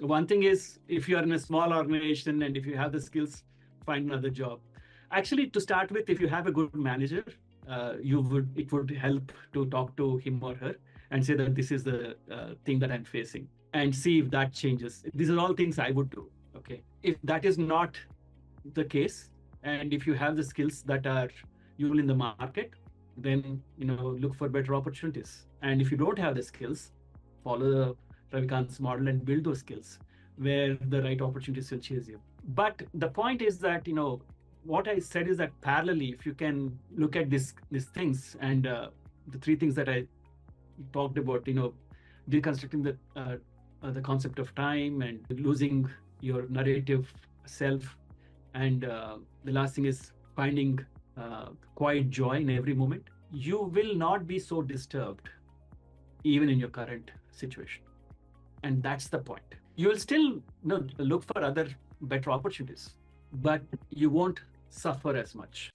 One thing is, if you are in a small organization and if you have the skills, find another job. Actually, to start with, if you have a good manager, it would help to talk to him or her and say that this is the thing that I'm facing, and see if that changes. These are all things I would do. Okay, if that is not the case, and if you have the skills that are useful in the market, then look for better opportunities. And if you don't have the skills, follow the Ravikant's model and build those skills where the right opportunities will chase you. But the point is that what I said is that parallelly, if you can look at these things, and the three things that I talked about, deconstructing the concept of time and losing your narrative self, and the last thing is finding quiet joy in every moment. You will not be so disturbed even in your current situation, and that's the point. You will still look for other better opportunities, but you won't suffer as much.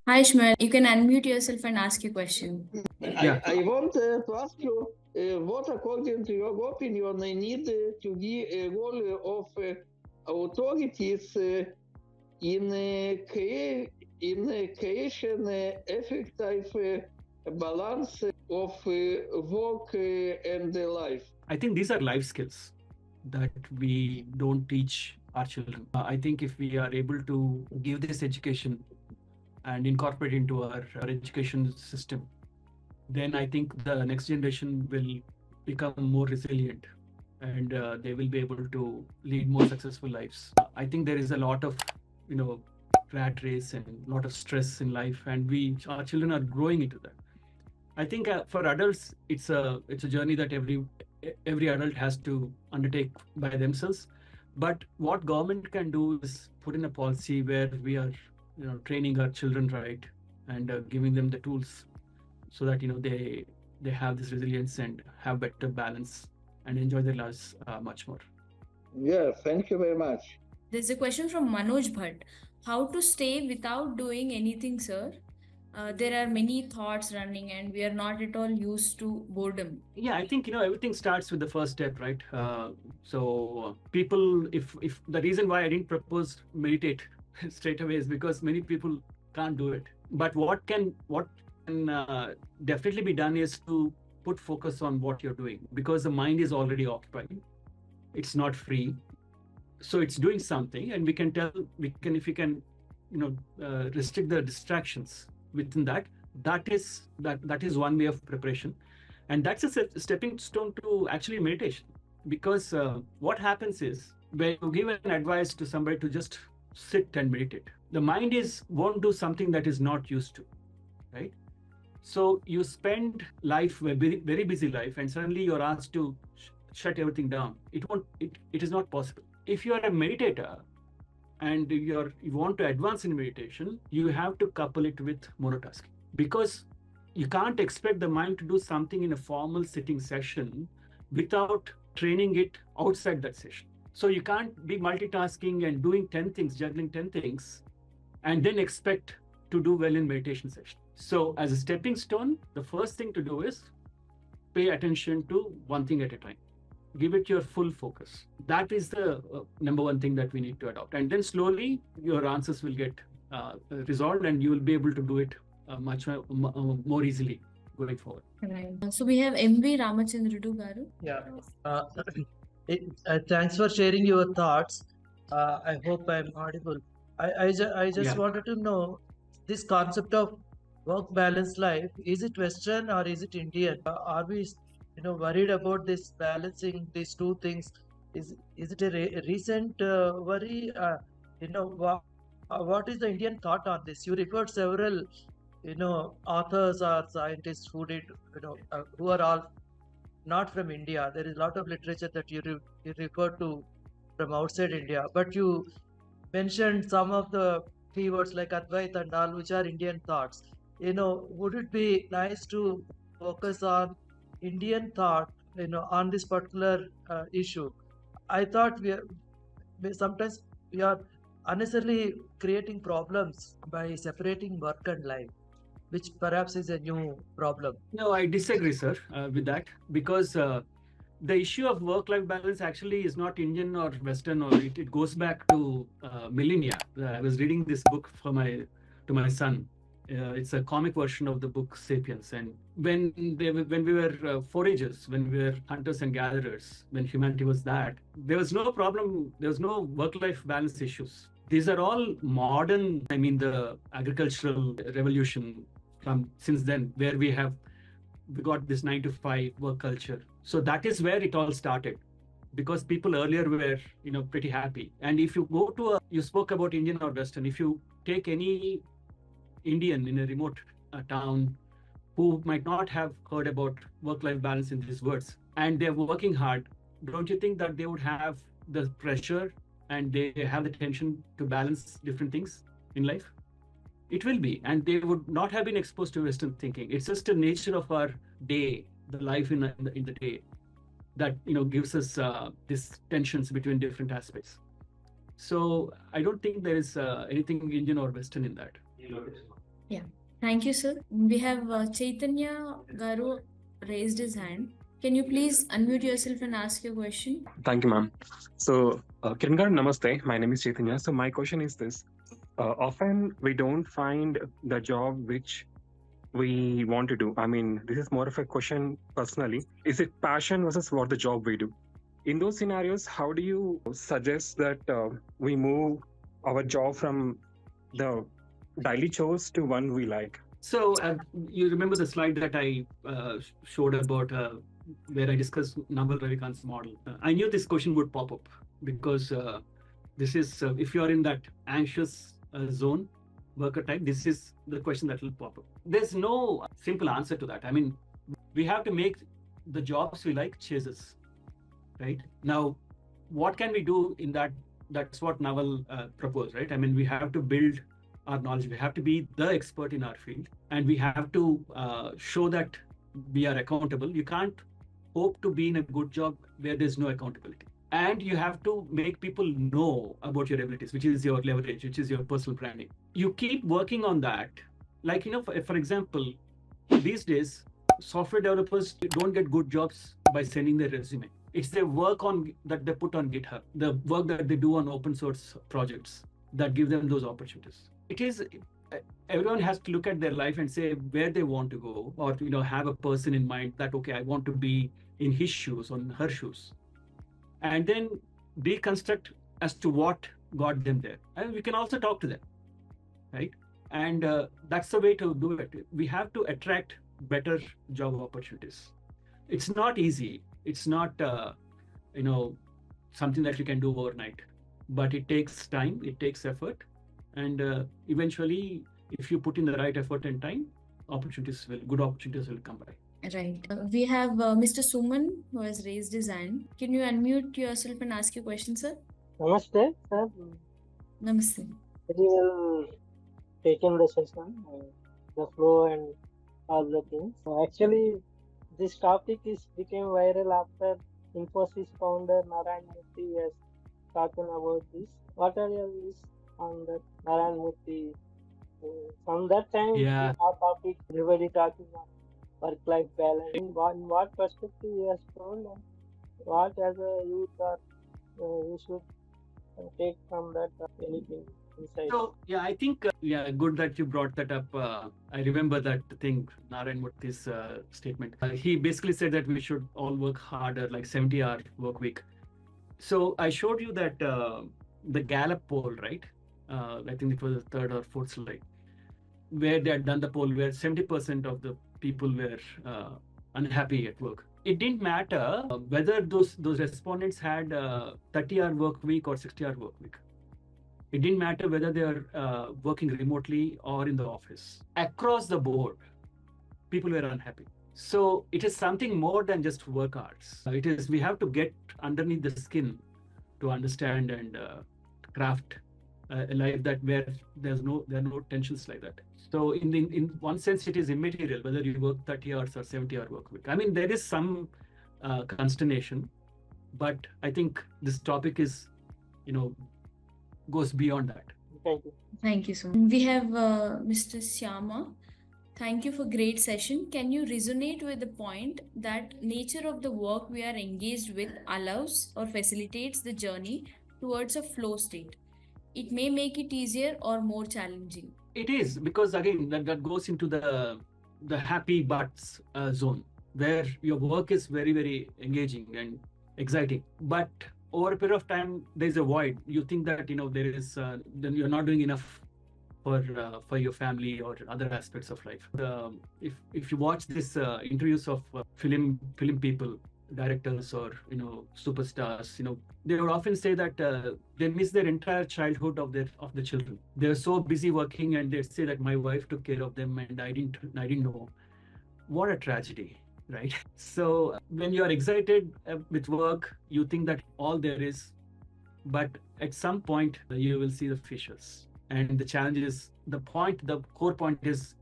Hi, Ishmael. You can unmute yourself and ask your question. Yeah. I want to ask you what, according to your opinion, need to be a role of authorities in creation effective balance of work and life. I think these are life skills that we don't teach our children. I think if we are able to give this education and incorporate into our education system, then I think the next generation will become more resilient, and they will be able to lead more successful lives. I think there is a lot of, rat race and a lot of stress in life, and our children are growing into that. I think for adults, it's a journey that every adult has to undertake by themselves. But what government can do is put in a policy where we are, training our children right, and giving them the tools so that they have this resilience and have better balance and enjoy their lives much more. Yeah, thank you very much. There's a question from Manoj Bhatt. How to stay without doing anything, sir? There are many thoughts running and we are not at all used to boredom. Yeah, I think everything starts with the first step, right? So people, if the reason why I didn't propose meditate straight away is because many people can't do it. But what can definitely be done is to put focus on what you're doing, because the mind is already occupied. It's not free, so it's doing something, and if we can restrict the distractions within that. That is one way of preparation, and that's a stepping stone to actually meditation. Because what happens is, when you give an advice to somebody to just sit and meditate, the mind is won't do something that is not used to, right? So you spend life, a very busy life, and suddenly you're asked to shut everything down. It is not possible. If you are a meditator and you want to advance in meditation, you have to couple it with monotasking, because you can't expect the mind to do something in a formal sitting session without training it outside that session. So you can't be multitasking and doing 10 things, juggling 10 things, and then expect to do well in meditation session. So as a stepping stone, the first thing to do is pay attention to one thing at a time. Give it your full focus. That is the number one thing that we need to adopt. And then slowly your answers will get resolved, and you will be able to do it much more easily going forward. Right. So we have MV Ramachandrudu Garu. Yeah. Thanks for sharing your thoughts. I hope I'm audible. I just Yeah. wanted to know this concept of work balance life. Is it Western or is it Indian? Are we, worried about this balancing these two things? Is it a recent worry? What is the Indian thought on this? You referred several, authors or scientists who did, who are all not from India. There is a lot of literature that you refer to from outside India. But you mentioned some of the keywords like Advait and all, which are Indian thoughts. Would it be nice to focus on Indian thought, on this particular issue? I thought sometimes we are unnecessarily creating problems by separating work and life, which perhaps is a new problem. No, I disagree, sir, with that, because the issue of work-life balance actually is not Indian or Western, or it goes back to millennia. I was reading this book to my son. It's a comic version of the book *Sapiens*, and when we were foragers, when we were hunters and gatherers, when humanity was that, there was no problem. There was no work-life balance issues. These are all modern. I mean, the agricultural revolution from since then, where we got this 9 to 5 work culture. So that is where it all started, because people earlier were pretty happy. And if you go to you spoke about Indian or Western, if you take any Indian in a remote town who might not have heard about work-life balance in these words, and they're working hard, don't you think that they would have the pressure and they have the tension to balance different things in life? It will be, and they would not have been exposed to Western thinking. It's just the nature of our day, the life in the day, that gives us these tensions between different aspects. So I don't think there is anything Indian or Western in that. Yeah. Thank you, sir. We have Chaitanya Garu raised his hand. Can you please unmute yourself and ask your question? Thank you, ma'am. So, Kiran garu, namaste. My name is Chaitanya. So, my question is this. Often we don't find the job which we want to do. I mean, this is more of a question personally. Is it passion versus what the job we do? In those scenarios, how do you suggest that we move our job from the daily chores to one we like? So you remember the slide that I showed about where I discussed Naval Ravikant's model. I knew this question would pop up because this is if you are in that anxious zone, worker type, this is the question that will pop up. There's no simple answer to that. I mean, we have to make the jobs we like chases, right? Now, what can we do in that? That's what Naval proposed, right? I mean, we have to build our knowledge. We have to be the expert in our field, and we have to show that we are accountable. You can't hope to be in a good job where there's no accountability. And you have to make people know about your abilities, which is your leverage, which is your personal branding. You keep working on that. Like, for example, these days, software developers don't get good jobs by sending their resume. It's their work that they put on GitHub, the work that they do on open source projects that give them those opportunities. It is everyone has to look at their life and say where they want to go, or have a person in mind that, okay, I want to be in his shoes, on her shoes, and then deconstruct as to what got them there. And we can also talk to them, right? And that's the way to do it. We have to attract better job opportunities. It's not easy. It's not something that you can do overnight, but it takes time, it takes effort, and eventually, if you put in the right effort and time, good opportunities will come by. Right. We have Mr. Suman who has raised his hand. Can you unmute yourself and ask your question, sir? Namaste, sir. Namaste. Very well taken the session, the flow and all the things. Actually, this topic became viral after Infosys founder Narayan Murthy has talking about this. What are your views on that, Narayan Murthy? From that time, Yeah. our topic, everybody talking about work-life balance. In what perspective he has told, and what as a youth or we should take from that anything inside. So yeah, I think good that you brought that up. I remember that thing, Narayan Murthy's statement. He basically said that we should all work harder, like 70-hour work week. So I showed you that the Gallup poll, right? I think it was the third or fourth slide, where they had done the poll where 70% of the people were unhappy at work. It didn't matter whether those respondents had 30-hour work week or 60-hour work week. It didn't matter whether they are working remotely or in the office. Across the board, people were unhappy. So it is something more than just work hours. We have to get underneath the skin to understand and craft a life that where there are no tensions like that. So in one sense, it is immaterial whether you work 30 hours or 70-hour work week. I mean, there is some consternation, but I think this topic is, goes beyond that. Thank you. Thank you so much. We have Mr. Syama. Thank you for great session. Can you resonate with the point that nature of the work we are engaged with allows or facilitates the journey towards a flow state? It may make it easier or more challenging. It is, because again that goes into the happy buts zone, where your work is very, very engaging and exciting, but over a period of time there's a void. You think that there is then you're not doing enough for your family or other aspects of life. If you watch this interviews of film people, directors, or superstars, they would often say that they miss their entire childhood of the children. They're so busy working, and they'd say that my wife took care of them and I didn't know. What a tragedy, right? So when you're excited with work, you think that all there is, but at some point you will see the fissures. And the challenge is the core point is,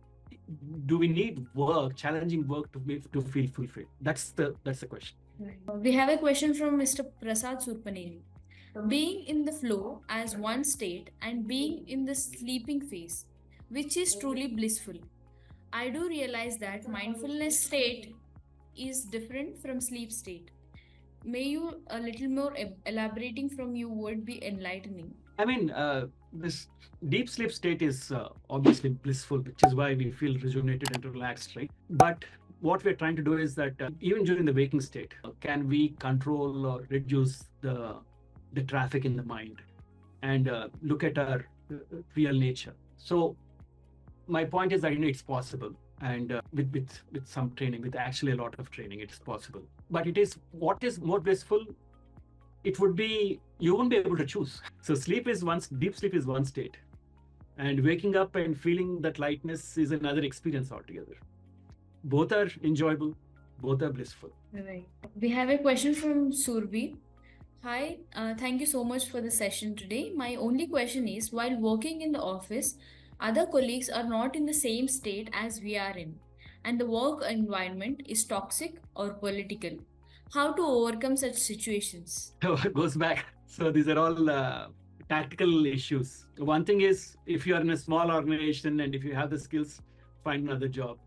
do we need work, challenging work, to feel fulfilled? That's the question. Right. We have a question from Mr. Prasad Surpaneli. Being in the flow as one state and being in the sleeping phase, which is truly blissful? I do realize that mindfulness state is different from sleep state. May you a little more elaborating from you would be enlightening. I mean, this deep sleep state is obviously blissful, which is why we feel rejuvenated and relaxed, right? But what we're trying to do is that even during the waking state, can we control or reduce the traffic in the mind and look at our real nature? So my point is that it's possible, and with some training, with actually a lot of training, it is possible. But what is more blissful? It would be, you won't be able to choose. So deep sleep is one state, and waking up and feeling that lightness is another experience altogether. Both are enjoyable, both are blissful. Right. We have a question from Surbi. Hi, thank you so much for the session today. My only question is, while working in the office, other colleagues are not in the same state as we are in, and the work environment is toxic or political. How to overcome such situations? So it goes back. So these are all tactical issues. One thing is, if you are in a small organization and if you have the skills, find another job.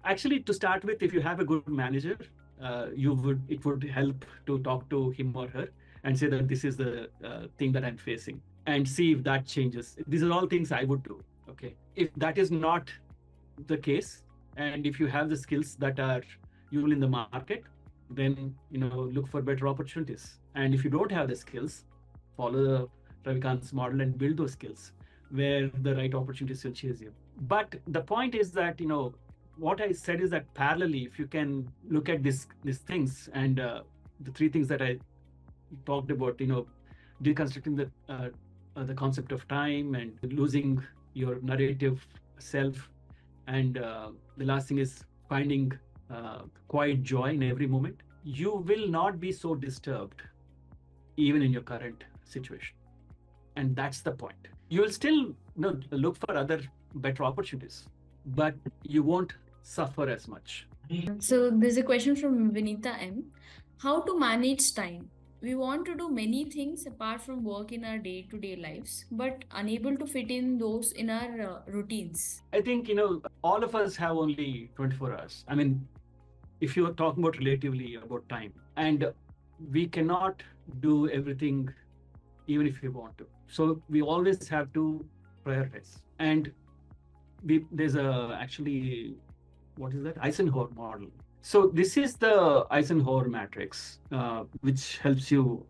Actually, to start with, if you have a good manager, it would help to talk to him or her and say that this is the thing that I'm facing, and see if that changes. These are all things I would do. Okay. If that is not the case, and if you have the skills that are useful in the market, then look for better opportunities. And if you don't have the skills, follow the Ravikant's model and build those skills where the right opportunities will chase you. But the point is that what I said is that parallelly, if you can look at these things, and the three things that I talked about, deconstructing the concept of time and losing your narrative self, and the last thing is finding quiet joy in every moment, you will not be so disturbed even in your current situation. And that's the point. You will still look for other better opportunities, but you won't suffer as much. So there's a question from Vinita M. How to manage time? We want to do many things apart from work in our day-to-day lives, but unable to fit in those in our routines. I think, all of us have only 24 hours. I mean, if you're talking about relatively about time, and we cannot do everything even if we want to. So we always have to prioritize. And there's actually, what is that? Eisenhower model. So this is the Eisenhower matrix, which helps you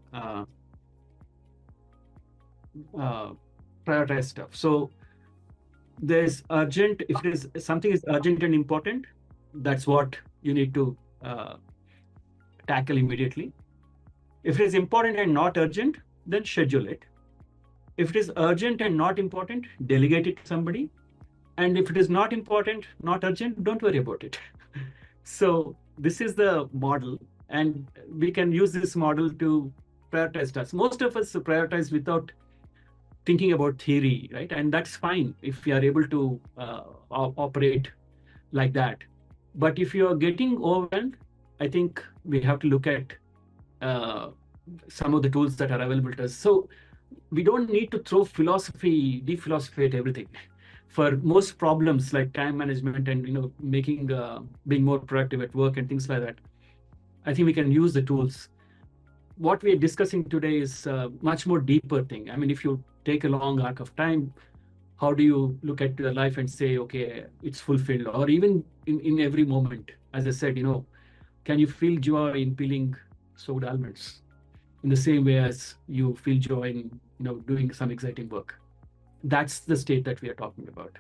prioritize stuff. So there's urgent. If something is urgent and important, that's what you need to tackle immediately. If it is important and not urgent, then schedule it. If it is urgent and not important, delegate it to somebody. And if it is not important, not urgent, don't worry about it. So this is the model, and we can use this model to prioritize tasks. Most of us prioritize without thinking about theory, right? And that's fine if we are able to operate like that. But if you are getting overwhelmed, I think we have to look at some of the tools that are available to us. So we don't need to throw philosophy, deep philosophy at everything. For most problems like time management and making being more productive at work and things like that, I think we can use the tools. What we are discussing today is a much more deeper thing. I mean, if you take a long arc of time, how do you look at your life and say, okay, it's fulfilled? Or even in every moment, as I said, can you feel joy in peeling soaked almonds in the same way as you feel joy in doing some exciting work? That's the state that we are talking about.